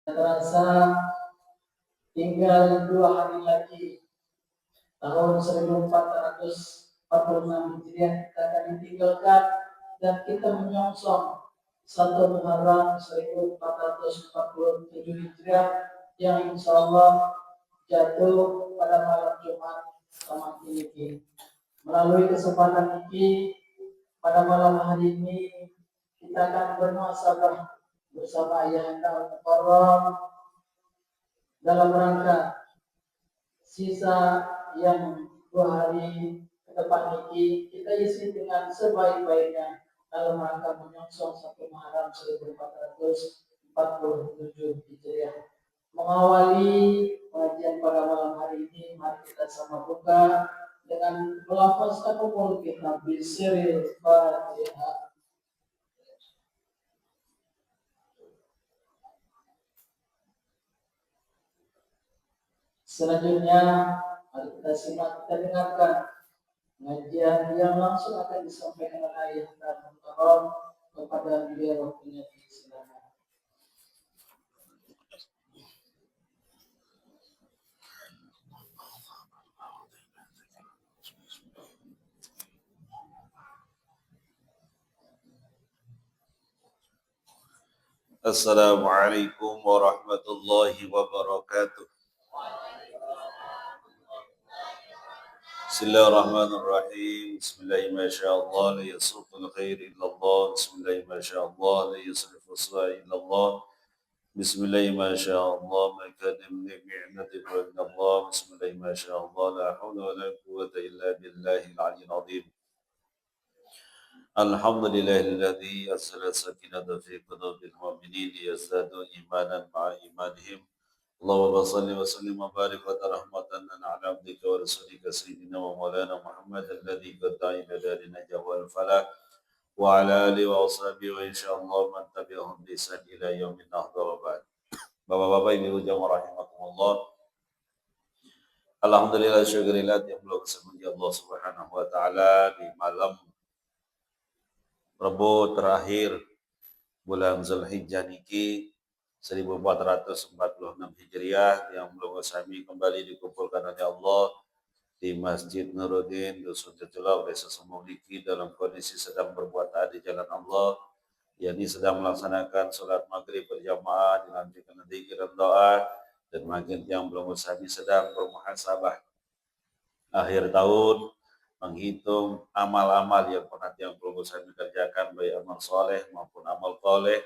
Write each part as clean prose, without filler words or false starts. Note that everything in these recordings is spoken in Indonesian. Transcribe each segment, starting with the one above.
Terasa tinggal 2 hari lagi tahun 1446 Hijriah kita akan ditinggalkan dan kita menyongsong 1 Muharram 1447 Hijriah yang insya Allah jatuh pada malam Jumat sama ini. Melalui kesempatan ini pada malam hari ini kita akan bermuhasabah bersama Ayahanda Al-Mukarram dalam rangka sisa yang 2 hari ke depan ini kita isi dengan sebaik-baiknya dalam rangka menyongsong 1 Muharram 1447 Hijriah. Mengawali pengajian pada malam hari ini, mari kita sama buka dengan melafazkan umul kitab bisiril Fatihah. Selanjutnya, mari kita simak, kita dengarkan pengajian yang langsung akan disampaikan oleh Ayah dan Muhtaram kepada beliau waktunya. Silakan. Assalamualaikum warahmatullahi wabarakatuh. Bismillahirrahmanirrahim. Bismillahirrahmanirrahim. La yasuqul khair illallah. Bismillahirrahmanirrahim. La yusrifus sa'a illallah. Bismillahirrahmanirrahim. Ma kana min ni'matin fa illallah. Bismillahirrahmanirrahim. La hawla wa la quwwata illa billahil aliyyil azim. Alhamdulillahilladzi anzala sakinata fi qulubil mu'minin liyazdadu imanan ma'a imanihim. Allahumma salli wa sallim wa barik wa rahmatan ala abdika wa rasulika sayyidina wa maulana Muhammad alladzi qad da'a ila darin najah wal falah wa ala alihi wa ashabihi wa insyaallah man tabi'ahum bi ihsan ila yaumin nahdha wa ba'd. Bapak-bapak, Ibu jamaah rahimakumullah. Alhamdulillah syukurillah yang belum semuji Allah Subhanahu wa taala di malam Rabu terakhir bulan Zulhijjah niki 1446 Hijriah yang belum kami kembali dikumpulkan oleh Allah di Masjid Nuruddin Dusun Jatulah Desa Sumur niki dalam kondisi sedang berbuat taat di jalan Allah, yakni sedang melaksanakan sholat maghrib berjamaah dilanjutkan zikir dan doa, dan makin yang belum kami sedang bermuhasabah akhir tahun, menghitung amal-amal yang pernah yang belum saya kerjakan, baik amal soleh maupun amal toleh.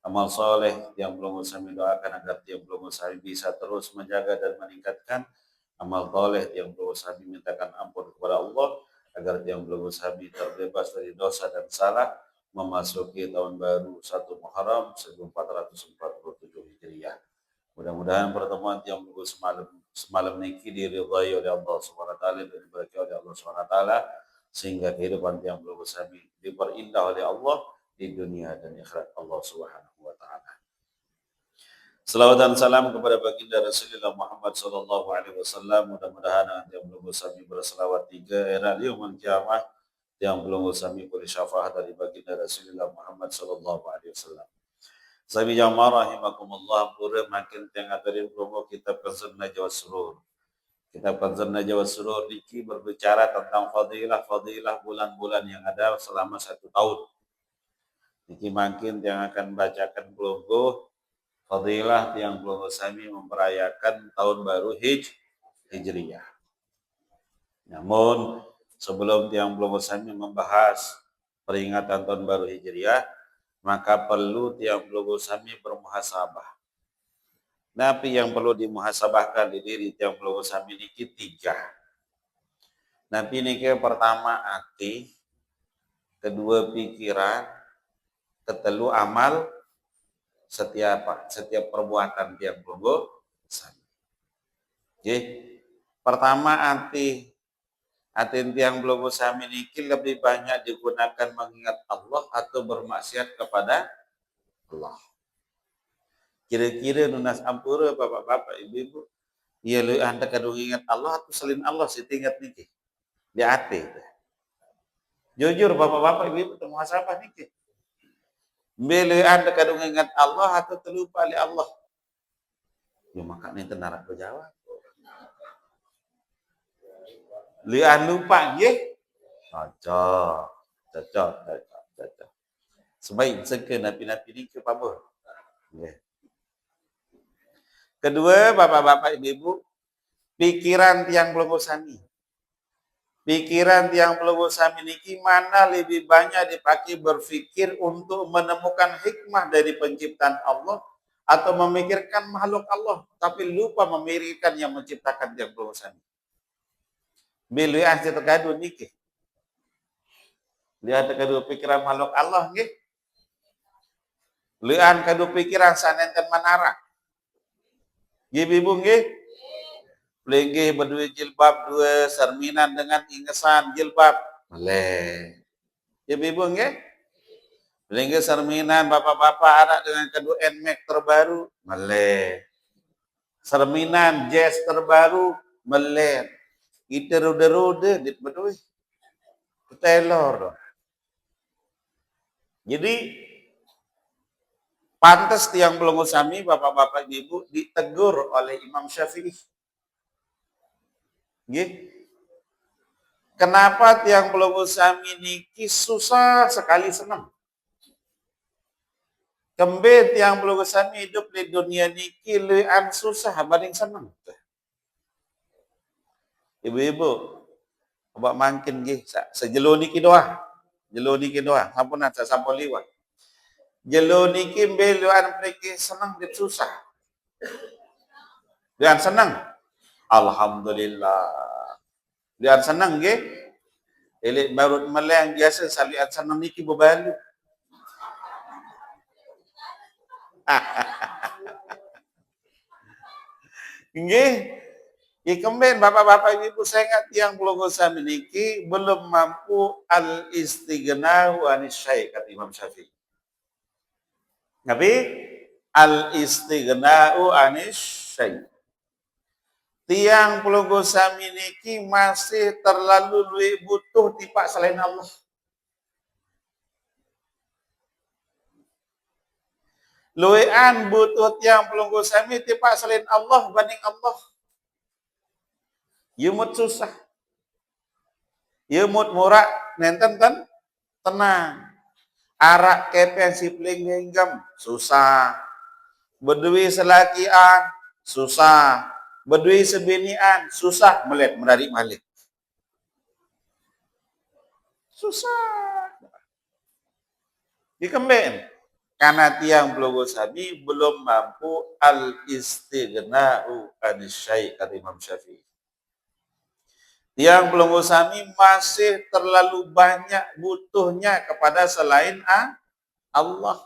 Amal soleh yang belum saya doakan agar yang belum saya bisa terus menjaga dan meningkatkan. Amal toleh yang belum saya mintakan ampun kepada Allah agar yang belum saya terbebas dari dosa dan salah memasuki tahun baru 1 Muharram 1447 Hijriah. Mudah-mudahan pertemuan yang minggu semalam niki diridhai oleh Allah Subhanahu wa taala dan diberkahi oleh Allah Subhanahu wa taala sehingga kehidupan yang minggu kami diperindah oleh Allah di dunia dan akhirat Allah Subhanahu wa taala. Salawat dan salam kepada baginda Rasulullah Muhammad sallallahu alaihi wasallam. Mudah-mudahan yang belum kami berselawat 3 era yaumul kiamah yang belum kami boleh syafaat dari baginda Rasulullah Muhammad sallallahu alaihi wasallam. Sabi jamaah rahimakumullah, pura makin tengah dari promo kitab Kanzun Najwa Surur. Kitab Kanzun Najwa Surur niki berbicara tentang fadilah bulan-bulan yang ada selama 1 tahun. Niki makin yang akan bacakan logo fadilah yang belum kami memperayakan tahun baru Hijriyah. Namun sebelum yang belum kami membahas peringatan tahun baru Hijriyah, maka perlu tiang logo sami bermuhasabah. Napi yang perlu dimuhasabahkan di diri tiang logo sami niki 3. Napi niki pertama hati, kedua pikiran, ketelu amal, setiap perbuatan tiang logo sami. Oke. Pertama hati tiang logo sami niki lebih banyak digunakan mengingat Allah atau bermaksiat kepada Allah. Kira-kira nunas ampura bapak-bapak ibu-ibu, ia lu anda kadung ingat Allah atau selain Allah si tingkat niki di hati. Jujur bapak-bapak ibu-ibu muhasabah niki. Bila anda kadung ingat Allah atau terlupa oleh Allah. Ya makanya tenarak berjawab. Lian lupa nggih. Cocok. Cocok. Sebaik seke napi-napi ni ke apa? Nggih. Kedua, bapak-bapak ibu-ibu, pikiran tiang pelunggu sami. Pikiran tiang pelunggu sami niki mana lebih banyak dipakai berfikir untuk menemukan hikmah dari penciptaan Allah atau memikirkan makhluk Allah, tapi lupa memikirkan yang menciptakan tiang pelunggu sami. Bila ahli tergaduh niki. Lihat tergaduh pikiran makhluk Allah nggih. Lian kadu pikiran sanenten manara. Nggih ibu nggih. Lenggih berdua jilbab dua serminan dengan ingesan jilbab. Maleh. Ya ibu nggih. Lenggih serminan bapak-bapak anak dengan kadu NMAX terbaru. Maleh. Serminan jazz terbaru. Maleh. Kita ruda-ruda dit berdua. Telor. Jadi pantas tiang pelunggu sami bapak-bapak ibu ditegur oleh Imam Syafi'i. Nggih. Kenapa tiang pelunggu sami niki susah sekali senang? Kembe tiang pelunggu sami hidup di dunia niki lean susah banding senang. Ibu-ibu, coba mangkin nggih sejelo niki doa. Jelo niki doa, sampunan sampun liwat. Jelo niki mbe lean mriki senang dit susah. Lean senang. Alhamdulillah. Lean senang nggih. Elik barut meleng biasa salian senang niki bebalu. Nggih. Ikemben bapak-bapak ibu saya ingat yang pelunggu sami niki belum mampu al-istighna'u anis syai' kata Imam Syafi'i. Tapi al-istighna'u anis syai'. Tiang pelunggu sami niki masih terlalu luwih butuh tipak selain Allah. Luwean butuh tiang pelunggu sami tipak selain Allah banding Allah. Yumut susah. Yumut murah nenten tenang. Arak kepen sipling hinggam susah. Berdui selakian susah. Berdui sebinian susah melet menarik malik. Susah. Dikemben. Karena tiang pelunggu sami belum mampu al-istighna'u anis syai' kata Imam Syafi'i. Tiang pelunggu sami masih terlalu banyak butuhnya kepada selain Allah.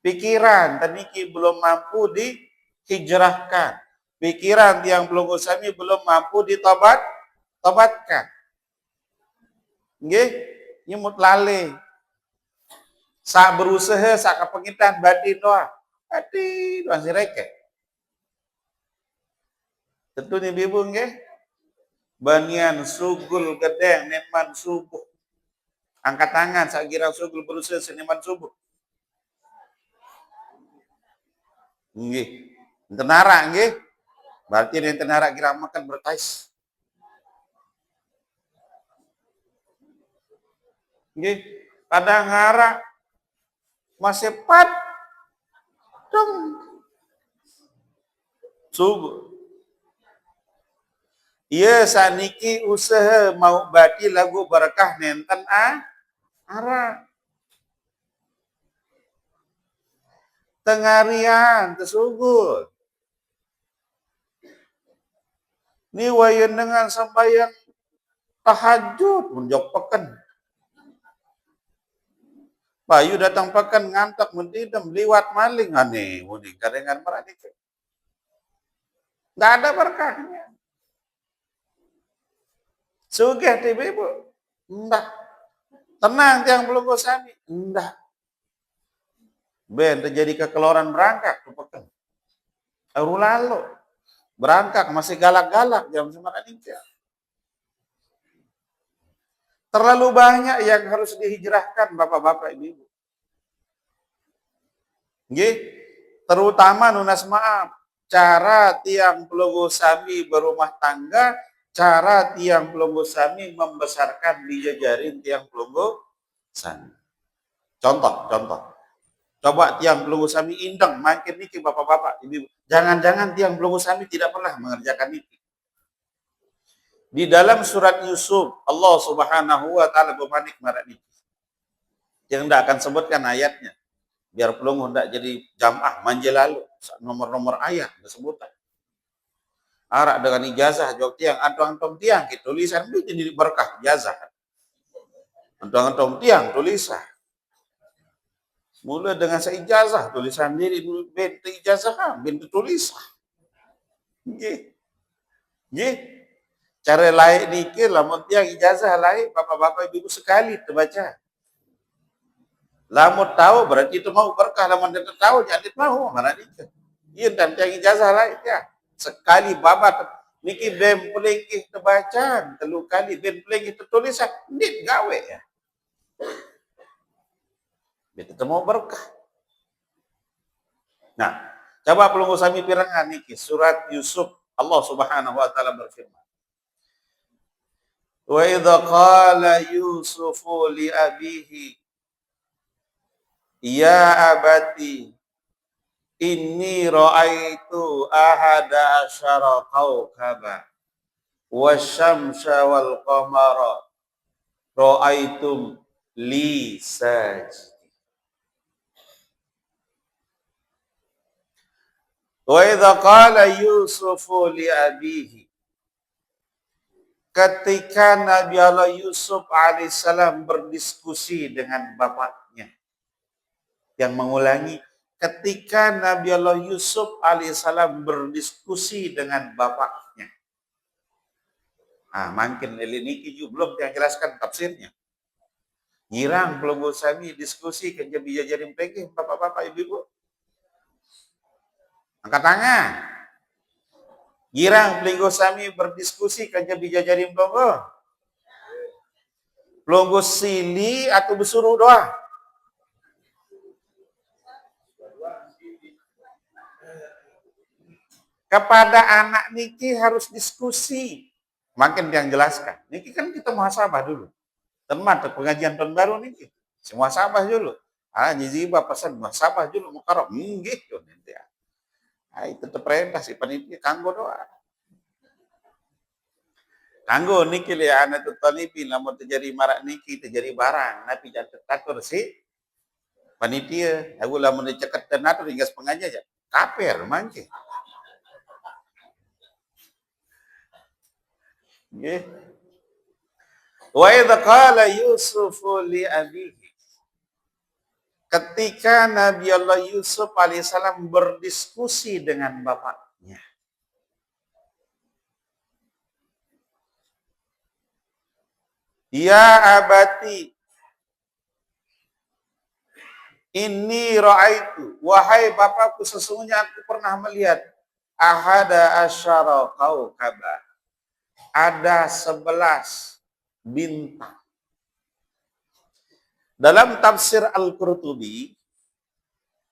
Pikiran taniki belum mampu dihijrahkan. Pikiran tiang pelunggu sami belum mampu ditobatkan. Nggih, nyemut lale. Sak berusaha sak kepengitan batin doa. Batin doa sireke. Tentu nih ibu nggih. Banian sugul gedeng neman subuh. Angkat tangan sak kira sugul berusaha seniman subuh. Nggih. Tenara nggih. Berarti yang tenara kira makan berkais. Nggih. Kadang ngara masih dong. Subuh. Iya saniki usaha mau badi lagu berkah nenten ara. Tengarian tersugul. Ni wayan dengan sembahyang tahajud menjok pekan. Bayu datang pekan ngantak mendidam liwat maling aneh muni karengan meradik. Enggak ada berkahnya. Sugih tiba ibu. Enggak. Tenang tiang pelunggu sami. Enggak. Ben terjadi kekeluaran berangkat ke pekan. Aru lalu. Berangkat masih galak-galak jam semakan ini. Terlalu banyak yang harus dihijrahkan bapak-bapak ibu. Nggih, terutama nunas maaf. cara tiang pelunggu sami berumah tangga, cara tiang pelunggu sami membesarkan bijajarin tiang pelunggu sami. Contoh. Coba tiang pelunggu sami indeng makin niki bapak-bapak, ibu. Jangan-jangan tiang pelunggu sami tidak pernah mengerjakan niki. Di dalam surat Yusuf, Allah Subhanahu wa taala berpanik marah niki. Yang tidak akan sebutkan ayatnya. Biar pelunggu tidak jadi jam'ah manja lalu. Nomor-nomor ayat disebutkan. Arak dengan ijazah jawab tiang, antong-antong tiang, tulisan itu jadi berkah ijazah. Antong-antong tiang tulisan. Mula dengan seijazah tulisan diri bintu ijazah, bintu tulisan. Nggih. Nggih. Cara lain niki lamun tiang ijazah lain bapak-bapak ibu sekali terbaca. Lamun tahu berarti itu mau berkah, lamun tidak tahu jadi mau mana niki. Iya dan tiang ijazah lain ya. Sekali babat niki bem pelingkih terbacaan, telu kali bem pelingkih tertulisan, nit gawe ya. Itu mau berkah. Nah, coba pelunggu sami pirangan niki surat Yusuf Allah Subhanahu wa taala berfirman. Wa idza qala Yusufu li abihi ya abati inni ra'aitu ahada asyara kawkaba wasyamsa wal qamara ra'aitum li sajid. Wa idza qala Yusufu li abihi, ketika Nabi Allah Yusuf alaihissalam berdiskusi dengan bapaknya. Yang mengulangi, ketika Nabi Allah Yusuf alaihissalam berdiskusi dengan bapaknya. Makin ini belum yang jelaskan tafsirnya. Girang pelunggu sami diskusi kerja bija jadi pegi bapak-bapak ibu-ibu. Angkat tangan. Girang pelunggu sami berdiskusi kerja bija jadi pelunggu. Pelunggu sili atau bersuruh doa. Kepada anak niki harus diskusi. Makin yang jelaskan. Niki kan kita muhasabah dulu. Teman pengajian tahun baru niki. Semua muhasabah dulu. Nyiziba pesan muhasabah dulu mukarab. Nggih yo nanti. Itu terperintah si panitia kanggo doa. Kanggo niki le anak tutalipi lamun terjadi marak niki terjadi barang napi jangan teratur si panitia. Aku lamun dicekat tenatur hingga pengajian aja. Kaper mangke. Nggih. Wa idza qala Yusuf li abihi, ketika Nabi Allah Yusuf alaihissalam berdiskusi dengan bapaknya. Ya abati, inni ra'aitu, wahai bapakku sesungguhnya aku pernah melihat ahada asyara kaukaba, ada 11 bintang. Dalam tafsir Al-Qurtubi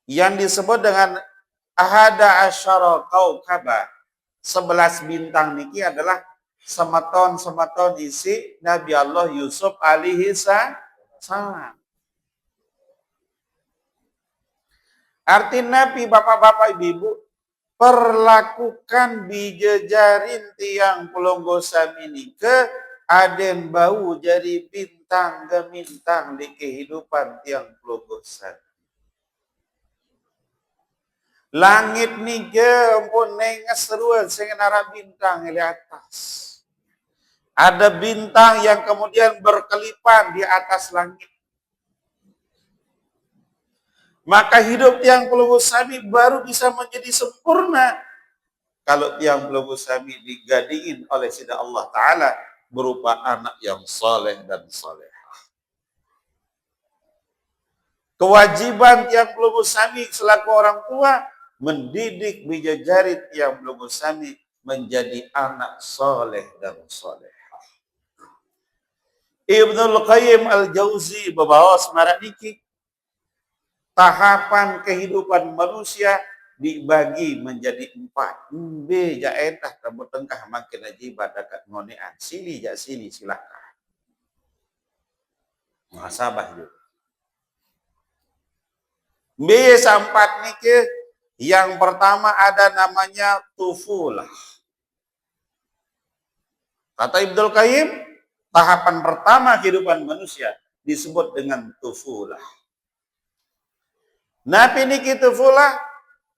yang disebut dengan ahada asyara kaukaba, 11 bintang niki adalah sematon-sematon isi Nabi Allah Yusuf alaihi salam. Arti Nabi bapak-bapak ibu, perlakukan bijejarin tiang pelunggu sami nike aden bau jadi bintang gemintang di kehidupan tiang pelunggu sami. Langit nike pun nenges seruan sengenara bintang di atas. Ada bintang yang kemudian berkelipan di atas langit. Maka hidup tiang pelunggu sami baru bisa menjadi sempurna kalau tiang pelunggu sami digadingin oleh Sida Allah Ta'ala berupa anak yang saleh dan salehah. Kewajiban tiang pelunggu sami selaku orang tua mendidik bidadari tiang pelunggu sami menjadi anak saleh dan salehah. Ibnul Qayyim Al-Jauzi berbawas marah niki tahapan kehidupan manusia dibagi menjadi 4. B jaedah rambut tengkah makin aja badakat ngonean. Sili jak sili silakan. Muhasabah juga. B sampat niki yang pertama ada namanya tufulah. Kata Ibnul Qayyim, tahapan pertama kehidupan manusia disebut dengan tufulah. Napi niki tufulah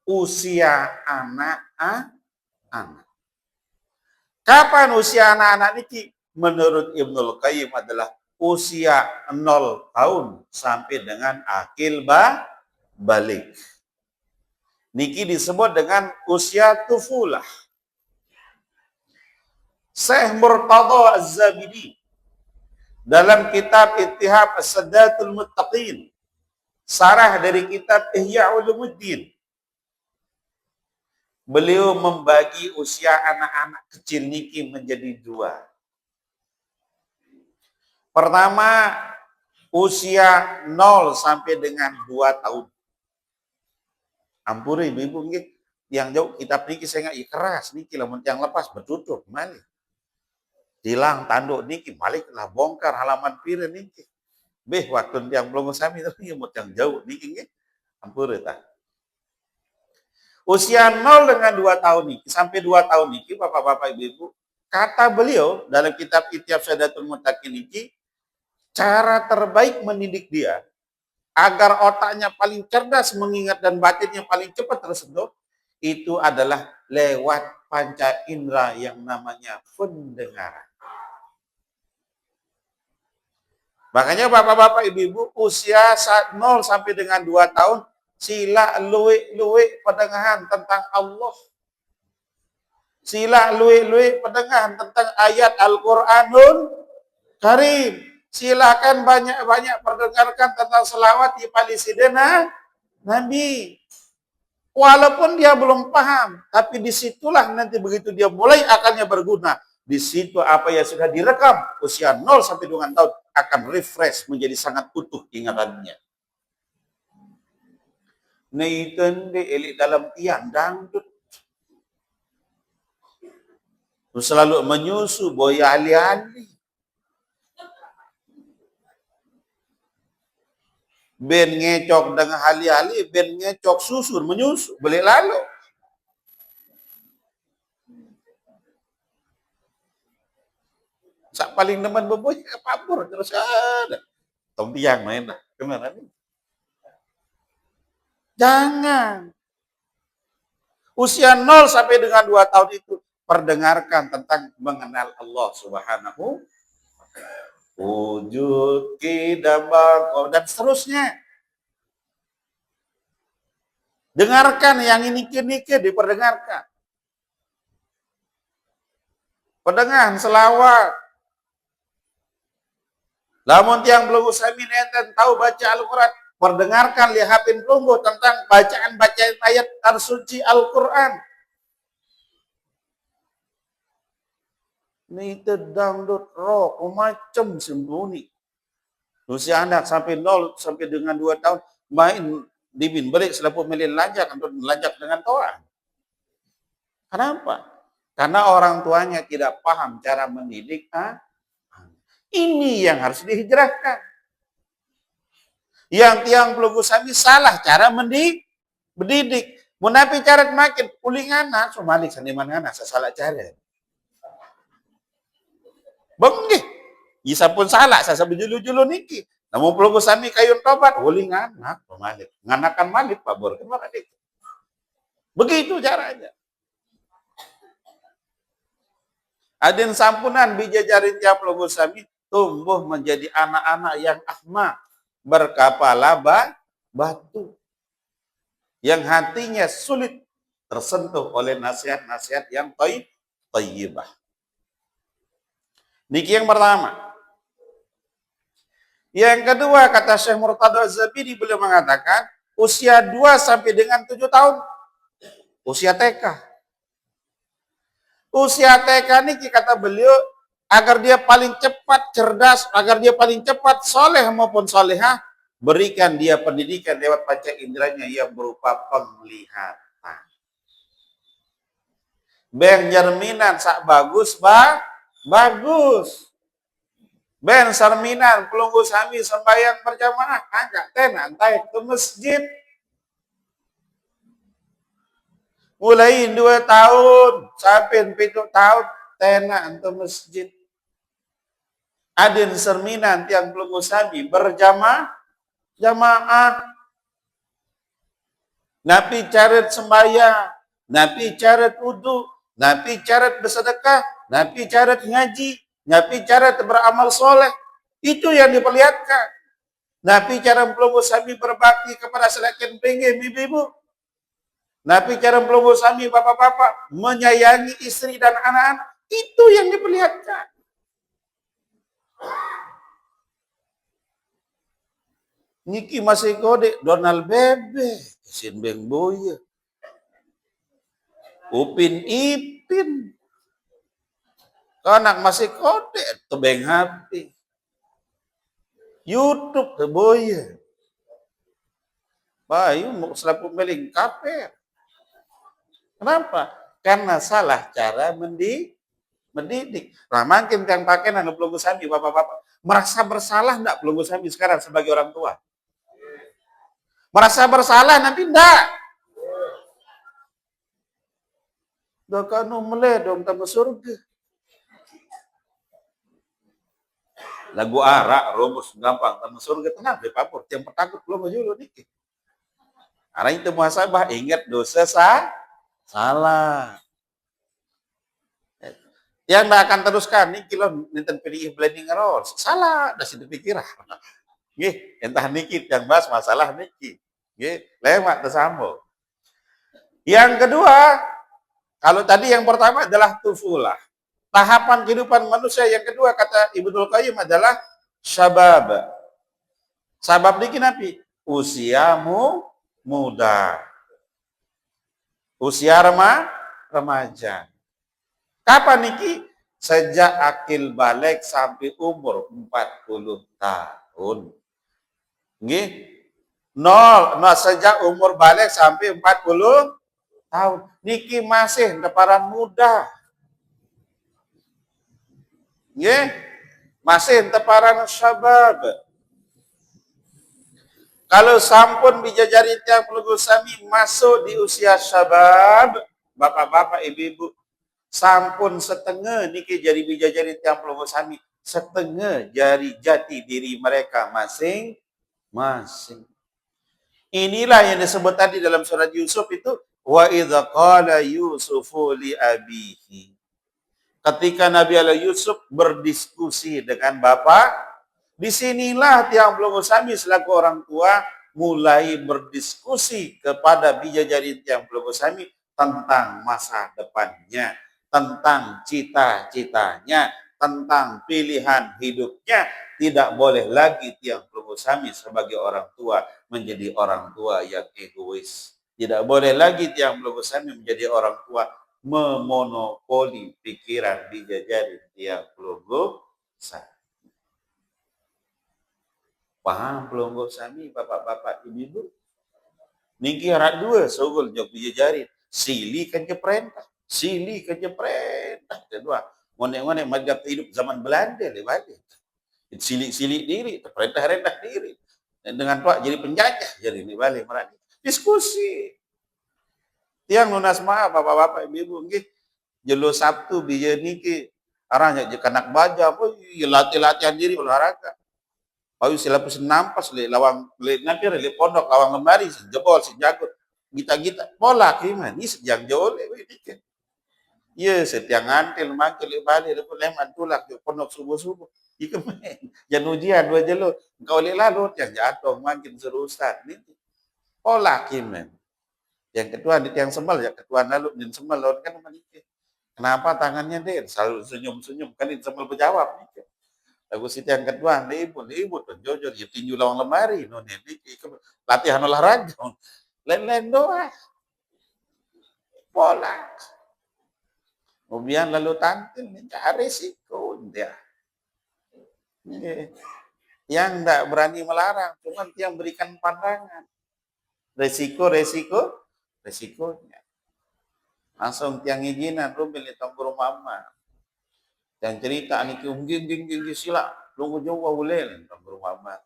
usia anak-anak. Kapan usia anak-anak niki? Menurut Ibnul Qayyim adalah usia 0 tahun sampai dengan akil balik. Niki disebut dengan usia tufulah. Syekh Murtada Az-Zabidi dalam kitab Ittihab As-Sadatul Muttaqin, sarah dari kitab Ihya Ulumuddin, beliau membagi usia anak-anak kecil niki menjadi 2. Pertama, usia 0 sampai dengan 2 tahun. Ampuri ibu-ibu nggih, yang jauh kitab niki saya nggak keras niki lamun yang lepas bertutup malih. Hilang tanduk niki balik lah bongkar halaman pire niki. Beh waktu yang belum sami tapi yang jauh niki nggih. Ampuri tah. Usia 0 dengan 2 tahun niki sampai 2 tahun niki Bapak-bapak Ibu-ibu, kata beliau dalam kitab Ittihab Sadatul Muttaqin niki, cara terbaik mendidik dia agar otaknya paling cerdas mengingat dan batinnya paling cepat tersentuh itu adalah lewat panca indera yang namanya pendengaran. Makanya Bapak-bapak Ibu-ibu usia 0 sampai dengan 2 tahun sila luwe pendengaran tentang Allah. Sila luwe pendengaran tentang ayat Al-Qur'anul Karim. Silakan banyak-banyak perdengarkan tentang selawat di Palestina Nabi. Walaupun dia belum paham, tapi disitulah nanti begitu dia mulai akalnya berguna. Di situ apa yang sudah direkam usia 0 sampai 2 tahun akan refresh menjadi sangat utuh ingatannya. Neiten de elik dalam tiang dangdut. Selalu menyusu boya ali-ali. Ben ngecok dengan ali-ali, ben ngecok susur menyusu, beli lalu. Sak paling nemen beboy kapur terus ada. Tong tiang main dah. Kemana nih? Jangan. Usia 0 sampai dengan 2 tahun itu perdengarkan tentang mengenal Allah Subhanahu wujud kidamang dan seterusnya. Dengarkan yang ini kini diperdengarkan. Pendengaran selawat. Lamun tiang belum usami enten tahu baca Al-Quran, perdengarkan lihatin pelunggu tentang bacaan-bacaan ayat suci Al-Quran. Ini dangdut rock macam sembunyi. Usia anak sampai 0 sampai dengan 2 tahun main dibin balik selapu melin lanjak untuk lanjak dengan toa. Kenapa? Karena orang tuanya tidak paham cara mendidik. Ini yang harus dihijrahkan. Yang tiang pelunggu sami salah cara mendidik. Munapi cara makin ulingana somalik sanimana salah cara. Benggih. Isa pun salah saya bejulu-julu niki. Namun pelunggu sami kayun tobat ulingana pemalik. Nganakan malik Pak Bor kemana dik. Begitu caranya. Adin sampunan bijajarin tiap pelunggu sami tumbuh menjadi anak-anak yang ahmak, berkepala batu, yang hatinya sulit tersentuh oleh nasihat-nasihat yang thayyibah. Niki yang pertama. Yang kedua kata Syekh Murtada Az-Zabidi beliau mengatakan usia 2 sampai dengan 7 tahun usia TK. Usia TK niki kata beliau agar dia paling cepat cerdas, agar dia paling cepat soleh maupun solehah, berikan dia pendidikan lewat panca inderanya yang berupa penglihatan. Ben jerminan sak bagus bagus. Ben sarminan pelunggu sami sembahyang berjamaah agak tenan taik ke masjid. Mulai 2 tahun sampai 7 tahun tenan ke masjid. Adin serminan tiang pelunggu sami jamaah. Napi caret sembahyang, napi caret wudu, napi caret bersedekah, napi caret ngaji, napi caret beramal soleh. Itu yang diperlihatkan. Napi cara pelunggu sami berbakti kepada selakin pengen ibu-ibu. Napi cara pelunggu sami bapak-bapak menyayangi istri dan anak-anak. Itu yang diperlihatkan. Niki masih kode Donald Bebe, Sin Beng Boya, Upin Ipin. Anak masih kode tebeng hati. YouTube teboya. Bayu mau selaku meling kaper. Kenapa? Karena salah cara mendidik. Nah, makin yang pakai nang pelunggu sami bapak-bapak merasa bersalah enggak pelunggu sami sekarang sebagai orang tua? Merasa bersalah nanti enggak? Dokanu meledong tamu surga. Lagu arak rumus gampang tamu surga tenang deh papur. Yang petakut belum dulu nih. Karena itu muhasabah ingat dosa salah. Yang tidak akan teruskan nih kilo ninten pilih blending error. Salah, dah situ pikiran. Nggih, entah niki yang bahas masalah niki. Nggih, lewat tersambung. Yang kedua, kalau tadi yang pertama adalah tufulah. Tahapan kehidupan manusia yang kedua kata Ibnul Qayyim adalah syabab. Sabab niki napi? Usiamu muda. Usia remaja. Kapan niki? Sejak akil balik sampai umur 40 tahun. Nggih. Sejak umur balik sampai 40 tahun. Niki masih teparan muda. Nggih. Masih teparan syabab. Kalau sampun bijajari tiang pelunggu sami masuk di usia syabab, bapak-bapak, ibu-ibu, sampun setengah niki jadi bijajari tiang pelunggu sami, setengah jari jati diri mereka masing-masing. Inilah yang disebut tadi dalam surat Yusuf itu, wa idza qala Yusufu li abihi. Ketika Nabi Allah Yusuf berdiskusi dengan bapak, disinilah tiang pelunggu sami selaku orang tua mulai berdiskusi kepada bijajari tiang pelunggu sami tentang masa depannya, tentang cita-citanya, tentang pilihan hidupnya. Tidak boleh lagi tiang pelunggu sami sebagai orang tua menjadi orang tua yang egois. Tidak boleh lagi tiang pelunggu sami menjadi orang tua memonopoli pikiran bijajari tiang pelunggu sami. Paham pelunggu sami bapak-bapak ibu-ibu? Niki harat dua sogol jok bijajari. Sili kan perintah. Sili kan perintah. Kedua, ngone-ngone madap hidup zaman Belanda lebih. Silik-silik diri, perintah rendah diri. Dan dengan Pak jadi penjajah, jadi ini balik merani. Diskusi. Tiang lunas maaf bapak-bapak ibu-ibu nggih. Jelo Sabtu bija niki arahnya kanak baja apa latihan diri olahraga. Payu silapus nampas le lawang le napir le pondok lawang lemari jebol si jago gita-gita pola kiman ni sejang jauh le dikit. Ye setiang antil mangkel le bali le leman tulak yo pondok subuh-subuh. Ika men jan ujian dua jelo engkau le lalu yang jatuh makin seru ustaz ni. Pola kiman. Yang kedua di tiang sembal ya ketua lalu din sembal lawan kan menikah. Kenapa tangannya dia selalu senyum-senyum kan din sembal berjawab nih. Lagu situ yang kedua, libur tuh jujur ya tinju lawang lemari, noni latihan olahraga, lain-lain doa, pola. Kemudian lalu tampil minta resiko dia. Yang tidak berani melarang, cuma yang berikan pandangan. Resikonya. Langsung tiang izinan rumil di tongkro mama. Yang cerita niki ging sila lunggu jawa boleh tongkro mama.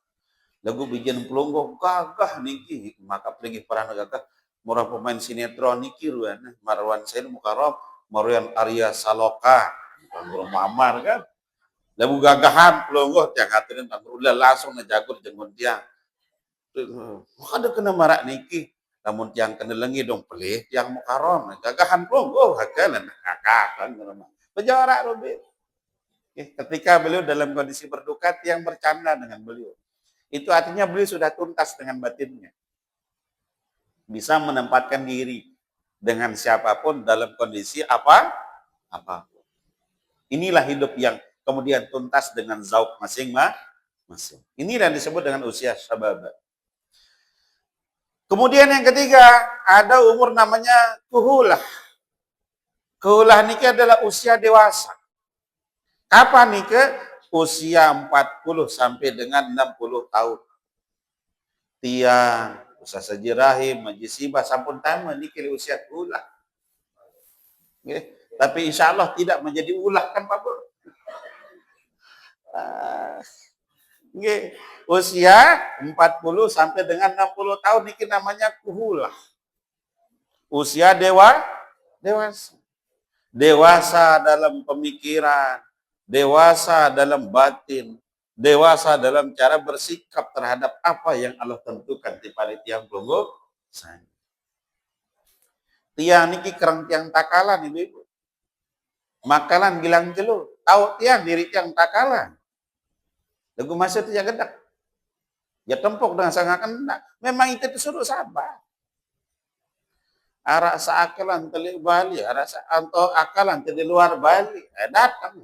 Lagu bikin pelonggo gagah niki maka pergi peran gagah murah pemain sinetron niki ruan Marwan Said Mukarram Marwan Arya Saloka tongkro mama kan. Lagu gagahan pelonggo tiang hatirin tongkro ulah langsung ngejagur jengon tiang. Maka ada kena marak niki. Namun tiang kena lengi dong pelih tiang Mukarram gagahan pelonggo hakalan kakak berjarak Robin. Ketika beliau dalam kondisi berduka tiang bercanda dengan beliau. Itu artinya beliau sudah tuntas dengan batinnya. Bisa menempatkan diri dengan siapapun dalam kondisi apapun. Inilah hidup yang kemudian tuntas dengan zauq masing-masing. Inilah yang disebut dengan usia syabab. Kemudian yang ketiga, ada umur namanya kuhulah. Kuhulah ini adalah usia dewasa. Kapan nih ke? Usia 40 sampai dengan 60 tahun. Tiang, usaha saji rahim, majisibah, sampun tama ni kira usia ulah. Okay. Tapi insya Allah tidak menjadi ulah kan Pak Bro? Okay. Usia 40 sampai dengan 60 tahun ini namanya kuhulah. Usia dewasa. Dewasa dalam pemikiran, dewasa dalam batin, dewasa dalam cara bersikap terhadap apa yang Allah tentukan di pada tiang pelunggu. Tiang niki kerang tiang takalan ibu-ibu. Makalan bilang jelu, tahu tiang diri tiang takalan. Lagu masa itu ya gedak. Ya tempok dengan sangat kena. Memang itu disuruh sabar. Arak seakalan telik Bali, arak anto akalan di luar Bali, datang.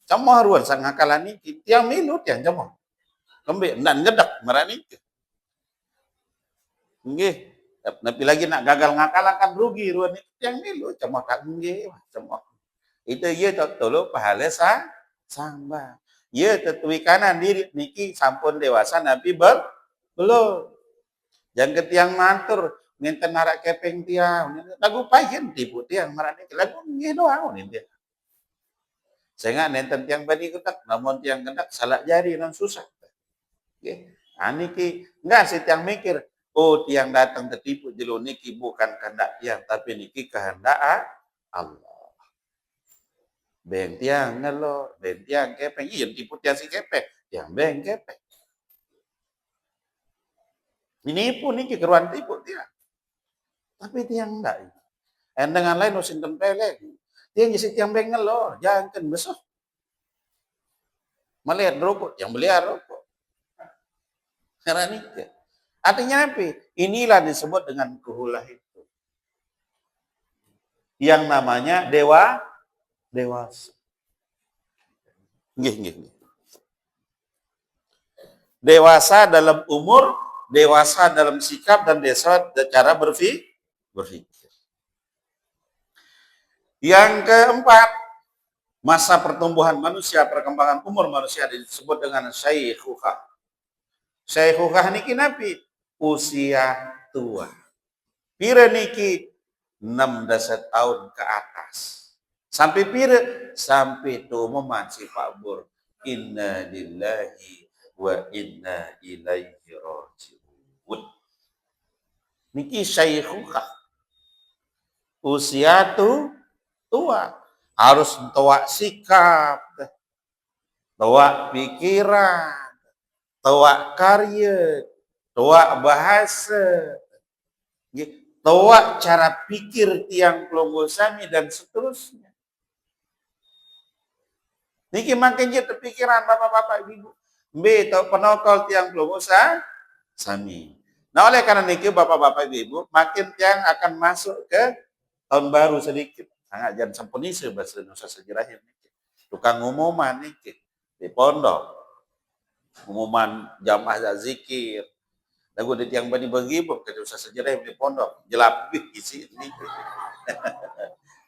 Cuma haruan sang akalan ini, tiang milu tiang cuma. Kembali dan gedak merani. Nggih, tapi lagi nak gagal ngakalan kan rugi ruan ini tiang milu cuma tak nggih, cuma. Itu ye tolo pahala samba. Ye tetui kanan diri niki sampun dewasa Nabi belum. Yang ketiang matur ngenten narak kepeng tiang lagu payen tipu tiang marane lagu nggih doang nih. Sehingga nenten tiang bani kedak namun tiang kedak salah jari non susah. Nggih. Niki enggak sih tiang mikir, oh tiang datang tertipu jelo niki bukan kehendak tiang tapi niki kehendak Allah. Beng tiang ngelo, beng tiang kepeng, iya tipu tiang si kepeng, tiang beng kepeng. Ini pun niki keruan tipu tiang. Tapi tiang enggak. Dengan lain usin tempeleng. Tiang jadi tiang beng ngelo, jangan kan besok. Melihat rokok, yang beli rokok. Karena niki. Artinya apa? Inilah disebut dengan kuhulah itu. Yang namanya dewasa. Nggih. Dewasa dalam umur, dewasa dalam sikap dan dewasa cara berpikir. Yang keempat, masa pertumbuhan manusia, perkembangan umur manusia disebut dengan syaikhukhah. Syaikhukhah niki napi usia tua. Pira niki 16 tahun ke atas. Sampai pira? Sampai tu memanci Pak Bur. Inna lillahi wa inna ilaihi raji'un. Niki syaikhukhah. Usia tua. Harus tua sikap, tua pikiran, tua karya, tua bahasa, tua cara pikir tiang pelonggo sami dan seterusnya. Niki makin je terpikiran bapak-bapak ibu. B tau penokol tiang pelonggo sami. Nah oleh karena niki bapak-bapak ibu makin tiang akan masuk ke tahun baru sedikit. Sangat jangan sampuni bahasa Nusa Sejarah ini. Tukang umuman niki di pondok. Umuman jamaah zikir. Lagu di tiang bani begibu ke Nusa Sejarah di pondok. Jelap isi ini.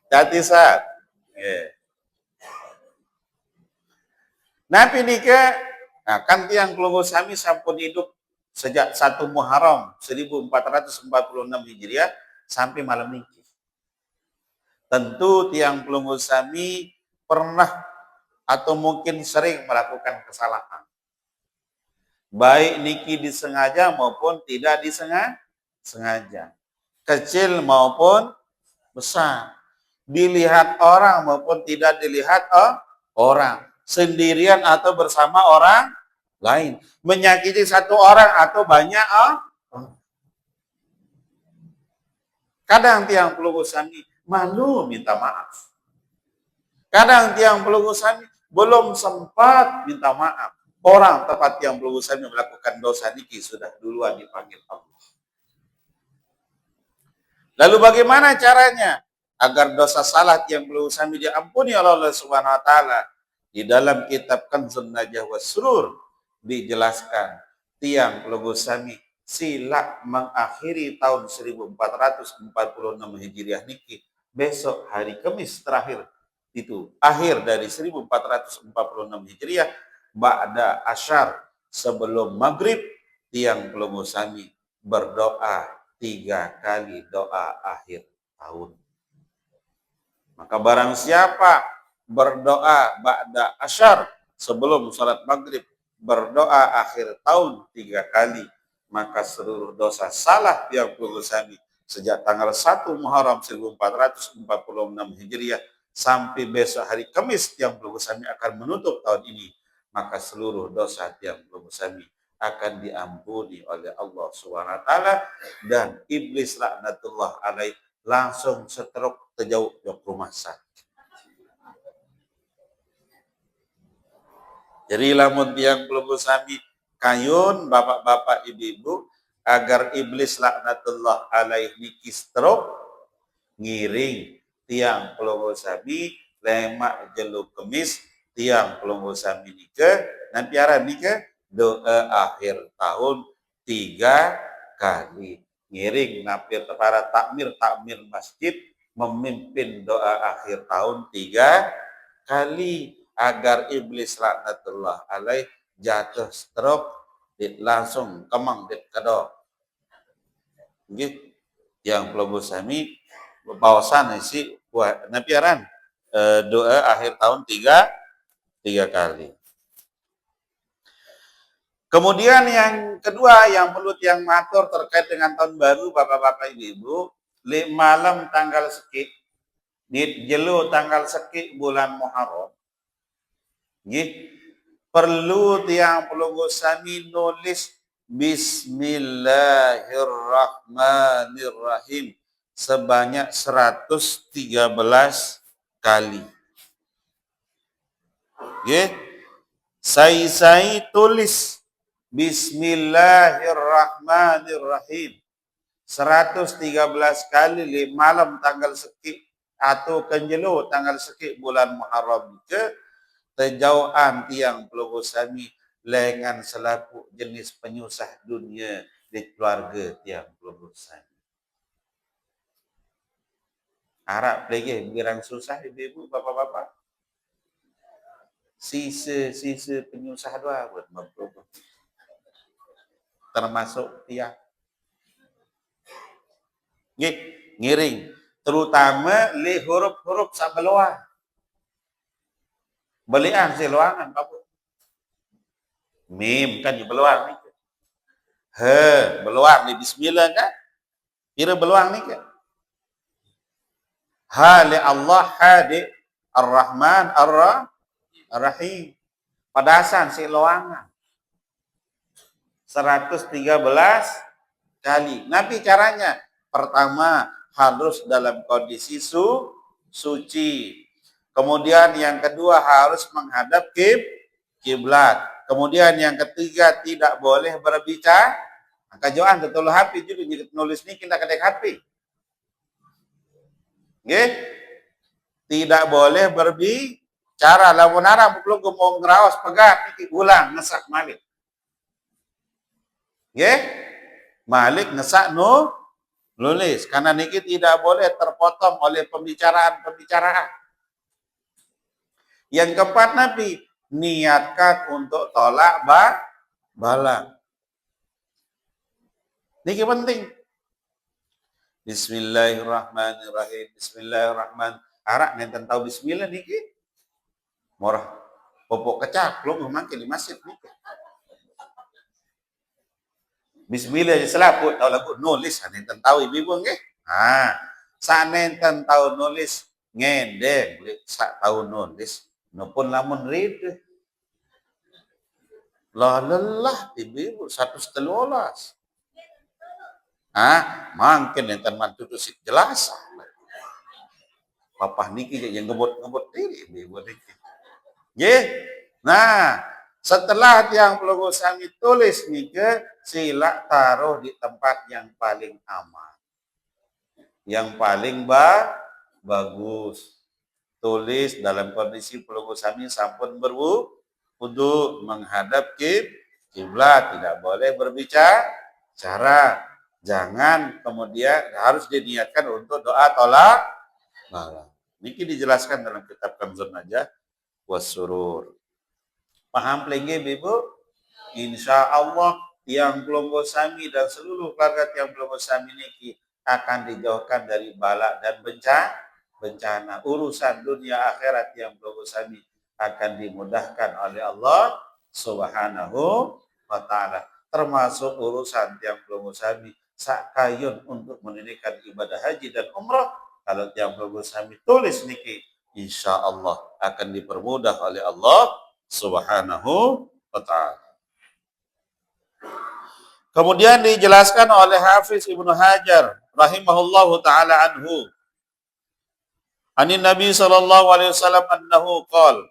Jadi saat. Nabi nikah, nah kan tiang pelunggu sami sampun hidup sejak 1 Muharram 1446 Hijriah sampai malam niki. Tentu tiang pelunggu sami pernah atau mungkin sering melakukan kesalahan. Baik niki disengaja maupun tidak disengaja. Kecil maupun besar. Dilihat orang maupun tidak dilihat orang. Sendirian atau bersama orang lain. Menyakiti satu orang atau banyak orang. Kadang tiang pelunggu sami malu minta maaf. Kadang tiang pelunggu sami belum sempat minta maaf. Orang tempat tiang pelunggu sami melakukan dosa niki sudah duluan dipanggil Allah. Lalu bagaimana caranya agar dosa salah tiang pelunggu sami diampuni oleh Allah Subhanahu wa taala? Di dalam kitab Kanzun Najah wa Surur dijelaskan tiang pelunggu sami sila mengakhiri tahun 1446 Hijriah niki besok hari Kamis terakhir itu akhir dari 1446 Hijriah ba'da asyar sebelum maghrib tiang pelunggu sami berdoa 3 kali doa akhir tahun. Maka barang siapa berdoa ba'da asyar sebelum salat maghrib berdoa akhir tahun 3 kali maka seluruh dosa salah tiang pelunggu sami sejak tanggal 1 Muharram 1446 Hijriah sampai besok hari Kamis tiang pelunggu sami akan menutup tahun ini maka seluruh dosa tiang pelunggu sami akan diampuni oleh Allah Subhanahu wa taala dan iblis laknatullah alaih langsung setruk terjauh ke rumah sakit. Jadi lamun tiang pelunggu sami kayun bapak-bapak ibu-ibu agar iblis laknatullah alaih niki stroke ngiring tiang pelunggu sami lemak jeluk kemis tiang pelunggu sami nika nanti arah nika doa akhir tahun 3 kali ngiring napir para takmir masjid memimpin doa akhir tahun 3 kali agar iblis laknatullah alaih jatuh stroke langsung kemang dit kedok. Gitu. Yang pelunggu sami bawasan isi buat napiaran doa akhir tahun 3 kali. Kemudian yang kedua yang perlu tiang matur terkait dengan tahun baru bapak-bapak ibu-ibu, malam tanggal sekik, di jelu tanggal sekik bulan Muharram. Nggih, perlu tiang pelunggu sami nulis Bismillahirrahmanirrahim sebanyak 113 kali. Nggih, saya tulis Bismillahirrahmanirrahim 113 kali di malam tanggal sekik atau kenjelo tanggal sekik bulan Muharram ke terjauhan tiang pelunggu sami lengan selaku jenis penyusah dunia di keluarga tiang pelunggu sami. Harap lagi birang susah ibu-ibu bapak-bapak. Sisa penyusah doa buat pelunggu. Termasuk tiang. Ngiring. Terutama li huruf-huruf sabeluan. Belian si luangan apa? Mim kan di beluang nih. He, beluang di bismillah kan? Kira beluang nih kan? Ha li Allah hadi ar-Rahman ar-Rahim. Padasan si luangan. 113 kali. Nabi caranya pertama harus dalam kondisi suci. Kemudian yang kedua harus menghadap kiblat. Kemudian yang ketiga tidak boleh berbicara. Maka joan betul HP juga nulis ini kita kedek HP. Nggih? Tidak boleh berbicara. Lamun arah bukluk mau ngeraos pegat iki ulang ngesak malik. Nggih? Malik ngesak nulis karena niki tidak boleh terpotong oleh pembicaraan. Yang keempat Nabi niatkan untuk tolak bala. Niki penting. Bismillahirrahmanirrahim. Bismillahirrahmanirrahim. Arak nenten tahu bismillah niki. Morah popok kecaklong mangke di masjid niki. Bismillah selaku tahu lagu nulis nenten tahu ibu nggih. Sanenten tahu nulis ngendeng sak tahu nulis nopun lamun rid. Lah lelah ibu 113. Mungkin enten mantu sik jelas. Papa niki yang ngebut diri ibu niki. Nggih. Nah, setelah tiang pelunggu sami tulis niki, sila taruh di tempat yang paling aman. Yang paling bagus. Tulis dalam kondisi pelunggu sami sampun berwudu menghadap kiblat, tidak boleh berbicara. Jangan kemudian harus diniatkan untuk doa tolak malam. Niki dijelaskan dalam kitab Kanzun Najah Wassurur. Paham pelengge Ibu? Insya Allah tiang pelunggu sami dan seluruh keluarga tiang pelunggu sami niki akan dijauhkan dari bala dan bencana. Urusan dunia akhirat tiang pelunggu sami akan dimudahkan oleh Allah Subhanahu wa ta'ala. Termasuk urusan tiang pelunggu sami sakayun untuk mendirikan ibadah haji dan umrah. Kalau tiang pelunggu sami tulis niki, insya Allah akan dipermudah oleh Allah Subhanahu wa ta'ala. Kemudian dijelaskan oleh Hafiz Ibnu Hajar rahimahullahu ta'ala anhu. Anin Nabi sallallahu alaihi wasallam annahu qala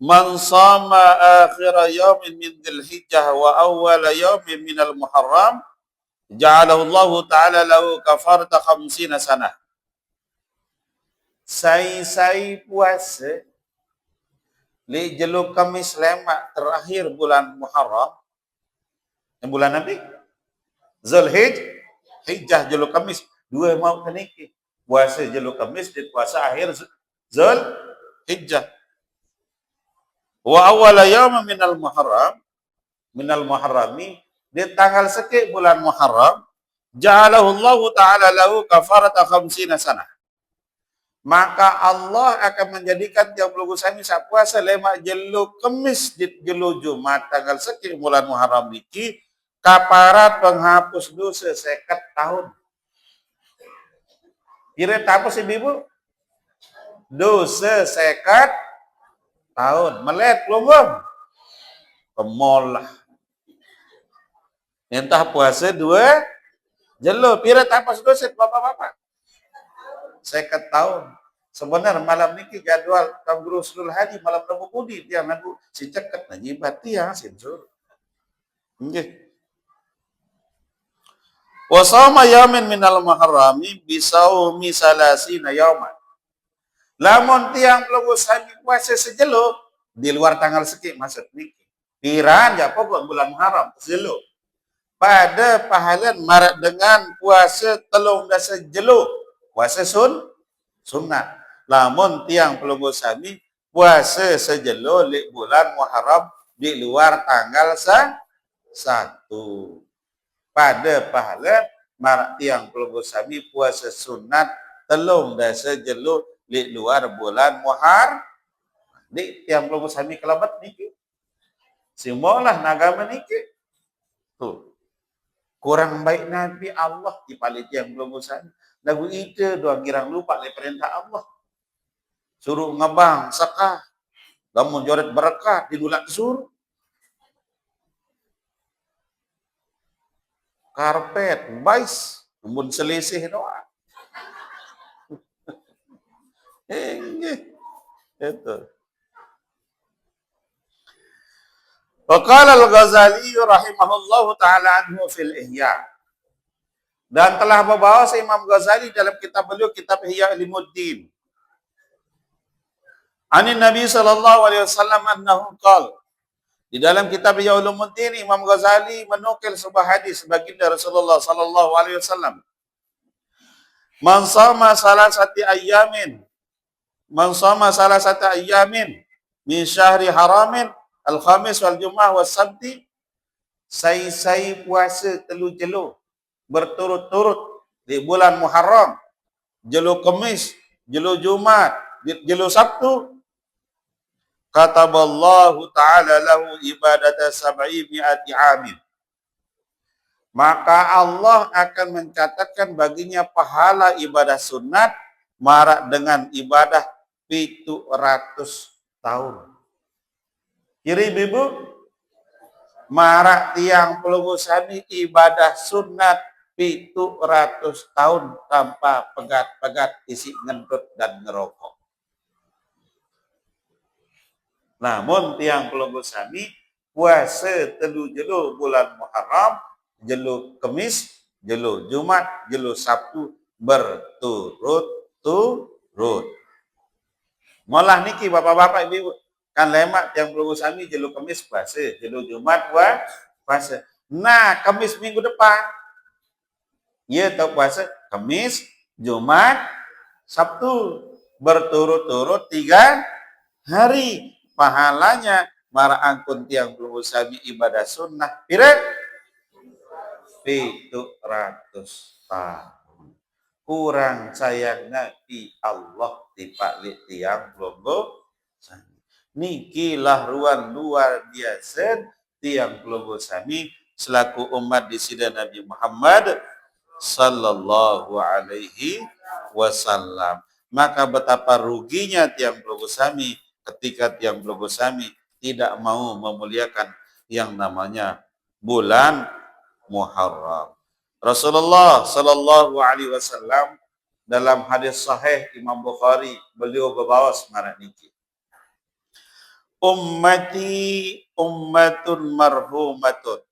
man sama akhir yaumin min Dzulhijjah wa awwal yaumin minal Muharram ja'alahu Allah ta'ala lahu kafarata 50 sanah. Sai puasa li jeluk Kamis lemak terakhir bulan Muharram. Bulan Nabi Zulhijjah jeluk Kamis dua mau niki. Puasa jeluk Kamis dan puasa akhir Zulhijjah. Wa awwal yaum minal Muharrami di tanggal sekian bulan Muharram ja'alahu Allah ta'ala lahu kafarata 50 sanah. Maka Allah akan menjadikan tiang pelunggu sami sak puasa lemak jelu Kemis di jelu Jumat tanggal sekian bulan Muharram niki kaparat penghapus dosa 50 tahun. Kira apa sih Ibu? Dosa 50 tahun. Melet pelunggu. Kemolah. Entah puasa dua jelo pira tapas doset bapak-bapak 50 tahun. Sebenarnya malam niki jadwal Kanguru Sulul Haji malam Rabu Budi dia ngaku si ceket najibat dia sinsur. Nggih. Wa sama yamin minal muharrami bisaumi salasina yauman. Lamun tiang pelunggu sami puasa sejelo di luar tanggal sekian maksud niki. Piran ya pokok bulan Muharram sejelo. Pada pahalan marak dengan puasa telung dasa jelo puasa sunnah. Lamun tiang pelunggu sami puasa sejelo di bulan Muharram di luar tanggal 1. Pada pahalan marak tiang pelunggu sami puasa sunat telung dasa jelo di luar bulan Muharram. Di tiang pelunggu sami kelabat niki. Semualah nagama niki. Tuh. Kurang baik Nabi Allah dipalit yang belum usah. Lagu itu doang girang lupa oleh perintah Allah. Suruh ngebang, sekah. Lamun joret berkah, didulak suruh. Karpet, bais. Namun selisih doa. Itu. Waqala Al-Ghazali rahimahullahu ta'ala anhu fil Ihya. Dan telah membawa Imam Ghazali dalam kitab beliau kitab Ihya Ulumuddin. Anin Nabi sallallahu alaihi wasallam annahu qala. Di dalam kitab Ihya Ulumuddin Imam Ghazali menukil sebuah hadis baginda Rasulullah sallallahu alaihi wasallam. Man sama salasati ayyamin min syahri haramin al-khamis wal jum'ah was sabti sai puasa telu jelo berturut-turut di bulan Muharram, jelo Kamis, jelo Jumat, jelo Sabtu, kataballahu ta'ala lahu ibadata sab'i mi'ati amin. Maka Allah akan mencatatkan baginya pahala ibadah sunat marak dengan ibadah 700 tahun. Kiri bibu, marak tiang pelunggu sami ibadah sunat 700 tahun tanpa pegat-pegat isi ngentut dan ngerokok. Namun tiang pelunggu sami puasa telu jelo bulan Muharram, jelo Kamis, jelo Jumat, jelo Sabtu berturut-turut. Malah niki bapak-bapak ibu kan lemak tiang pelunggu sami jelo Kamis puasa, jelo Jumat puasa. Nah, Kamis minggu depan ia tahu puasa Kamis, Jumat, Sabtu berturut-turut 3 hari. Pahalanya mara angkun tiang pelunggu sami ibadah sunnah pira 700 tahun. Kurang sayang Nabi Allah dipaklik tiang pelunggu sami. Nikilah ruang luar biasa tiang pelunggu sami selaku umat di sida Nabi Muhammad sallallahu alaihi wasallam. Maka betapa ruginya tiang pelunggu sami ketika tiang pelunggu sami tidak mau memuliakan yang namanya bulan Muharram. Rasulullah sallallahu alaihi wasallam dalam hadis sahih Imam Bukhari beliau berbawa semarak niki. Ummati ummatun marhumatun.